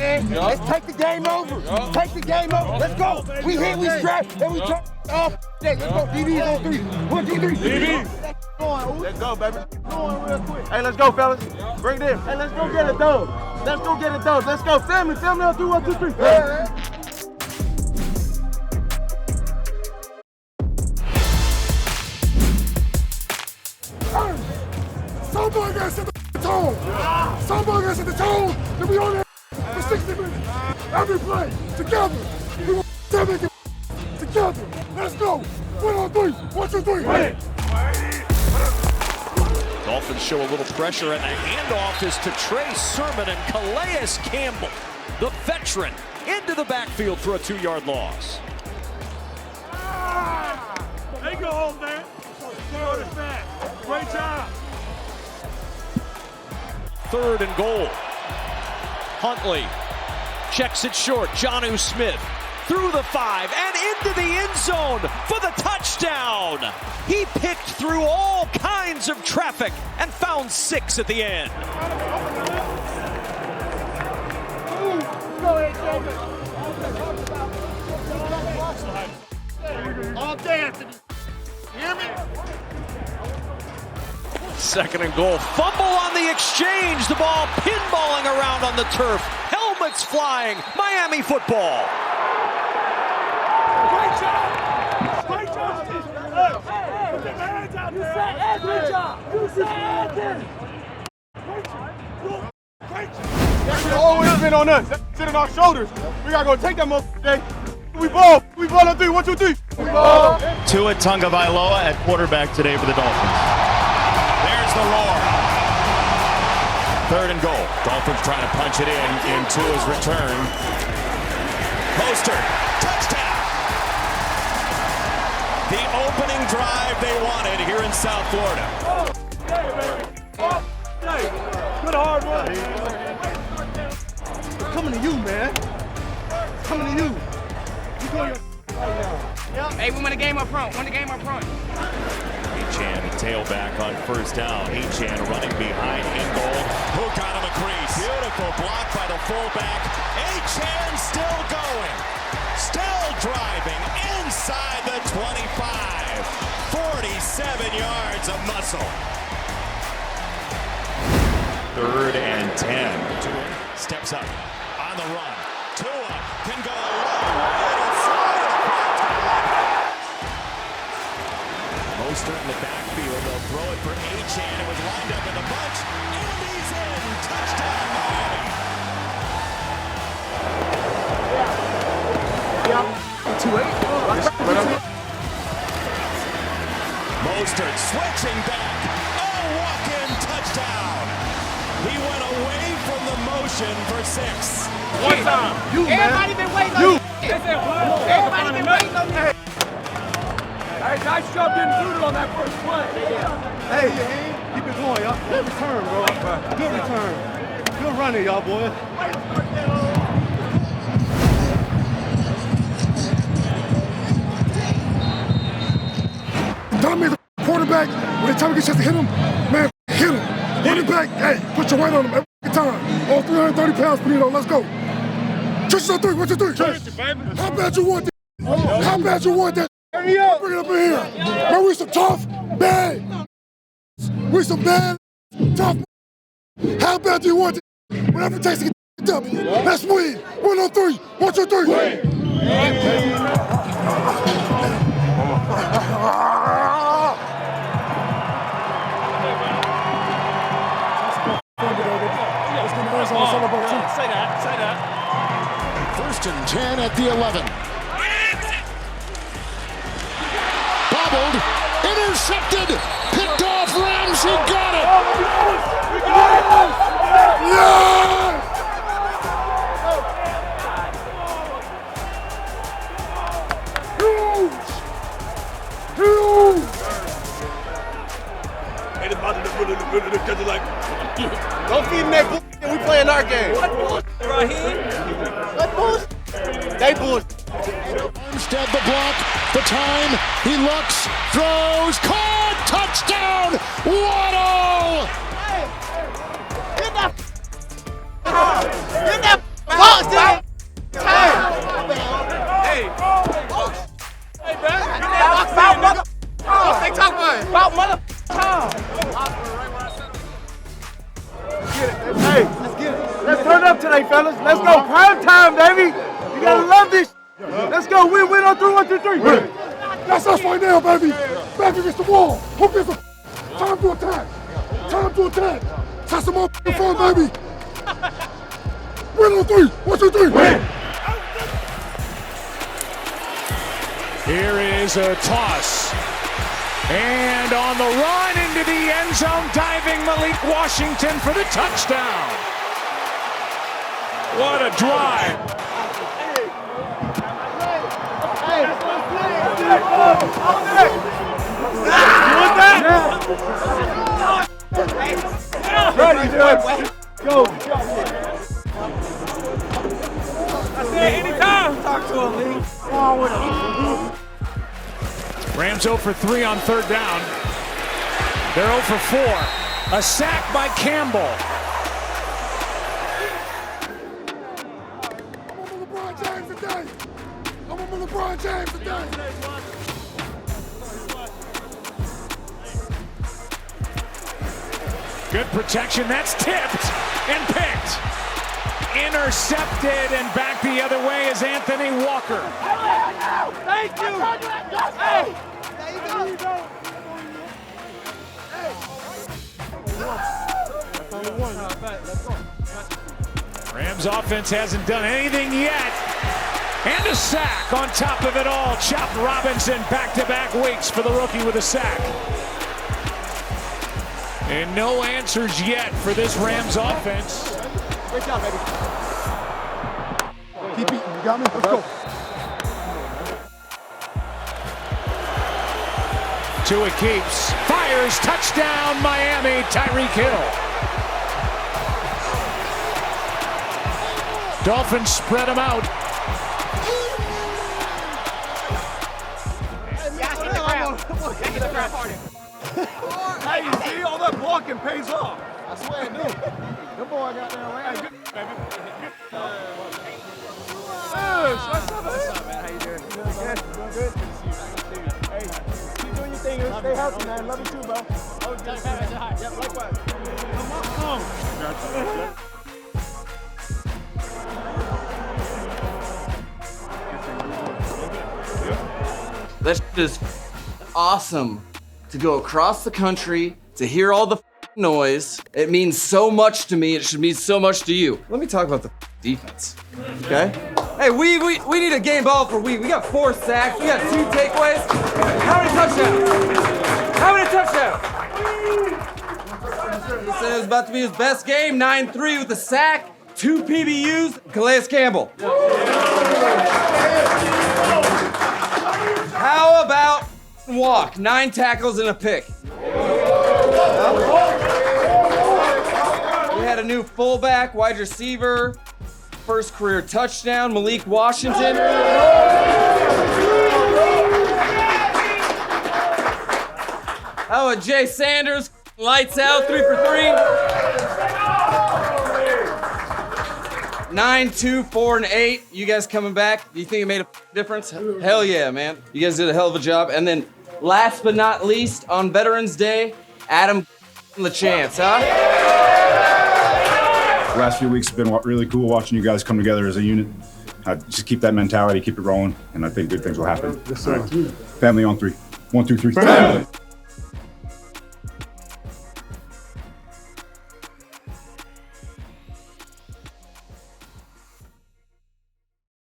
man. Let's take the game over. Take the game over. Let's go. We hit, we strap, and we turn off. Let's go. DB's on 3. 1, 2, 3. DB. Let's go, baby. Going real quick. Hey, let's go, fellas. Bring it in. Hey, let's go get it done. Let's go get it done. Let's go. Family on 3, 1, 2, 3. Yeah. Somebody gotta set the tone. Somebody gotta set the tone to be on that for 60 minutes. Every play, together. We want to make it together. Let's go. 1 on 3. 1, 2, 3. Wait. Dolphins show a little pressure, and the handoff is to Trey Sermon and Calais Campbell, the veteran, into the backfield for a 2-yard loss. They go home, man. Great job. 3rd and goal. Huntley checks it short. Jonnu Smith through the 5 and into the end zone for the touchdown. He picked through all kinds of traffic and found 6 at the end. All day after this. You hear me? 2nd and goal. Fumble on the exchange. The ball pinballing around on the turf. Helmets flying. Miami football. Great job. Great job. Put your hands out there. Great job. You said it. Great job. That's always been on us. That's sitting on our shoulders. We gotta go take that motherfucker. We ball on 3. 1, 2, 3. We ball. Tua Tagovailoa at quarterback today for the Dolphins. There's the roar. 3rd and goal. Dolphins trying to punch it in Tua's return. Mostert, touchdown. The opening drive they wanted here in South Florida. Good hard work. Coming to you, man. Coming to you. You doing your right now. Hey, we win the game up front. Achane, tailback on 1st down. Achane running behind in goal. Who got him a crease? Beautiful block by the fullback. Achane still going. Still driving inside the 25. 47 yards of muscle. 3rd and 10. Tua steps up on the run. Tua can go a long way and slide across. Mostert in the backfield. They'll throw it for Achane. It was lined up in the bunch. And he's in. Touchdown, Miami. Mostert switching back. A walk-in touchdown. He went away from the motion for 6. One time. Everybody been waiting on you. Everybody been waiting on you. Hey, nice job getting through on that first play. Hey, keep it going, y'all. Good return, bro. Good return. Good running, y'all, boys. Tommy, the quarterback, when the time gets a chance to hit him, man, hit him. Running back, hey, put your weight on him every time. All 330 pounds, put it on. Let's go. Church on 3. 1, 2, 3. How bad you want that? How bad you want that? Bring it up in here. Man, we some tough, bad. We some bad, tough. How bad do you want it? Whatever it takes to get the W. Let's win. 1 on 3. 1, 2, 3. Say that. 1st and 10 at the 11. Bobbled, intercepted, picked off Rams, he got it! Yes! Huge! Ain't about to catch it like. Don't feed him that bullshit. We playing our game. What bullshit, Raheem? What bullshit? They bullshit. Instead the block, the time, he looks, throws, caught, touchdown, Waddle! Get that Hey, let's turn up today, fellas. Let's go. Prime time, baby. You gotta love this. Let's go. Win on 3, 1, 2, 3. That's us right now, baby. Back against the wall. Hook is a time to attack. Time to attack. Have some more fun, baby. Win on 3, 1, 2, 3. Here is a toss. And on the run into the end zone, diving Malik Washington for the touchdown. What a drive. Go. I said anytime. Talk to him, Lee. Come on with him. Rams 0 for 3 on 3rd down. They're 0 for 4. A sack by Campbell. I'm on LeBron James today. Good protection. That's tipped and picked. Intercepted and back the other way is Anthony Walker. Thank you. Hey. Rams offense hasn't done anything yet. And a sack on top of it all. Chop Robinson back-to-back weeks for the rookie with a sack. And no answers yet for this Rams offense. Great job, baby. Keep eating. You got me? Let's go. Tua keeps. Fires. Touchdown, Miami. Tyreek Hill. Dolphins spread them out. Hey, you see, all that blocking pays off. I swear it do. Good boy got there, right? What's up, man? How you doing? Good. Hey, keep doing your thing. Stay healthy, man. Love you too, bro. Yep, likewise. Come on. That is awesome to go across the country to hear all the noise. It means so much to me. It should mean so much to you. Let me talk about the defense, okay? Hey, we need a game ball for we. We got 4 sacks. We got 2 takeaways. How many touchdowns? How many touchdowns? He said it was about to be his best game. 9-3 with a sack, 2 PBUs. Calais Campbell. How about walk? 9 tackles and a pick. We had a new fullback, wide receiver, first career touchdown, Malik Washington. How about Jay Sanders? Lights out, 3 for 3. 9, 2, 4, and 8. You guys coming back? Do you think it made a difference? Hell yeah, man. You guys did a hell of a job. And then last but not least, on Veterans Day, Adam the chance, huh? The last few weeks have been really cool watching you guys come together as a unit. Just keep that mentality, keep it rolling, and I think good things will happen. Yes, sir. Family on 3. 1, 2, 3. Family.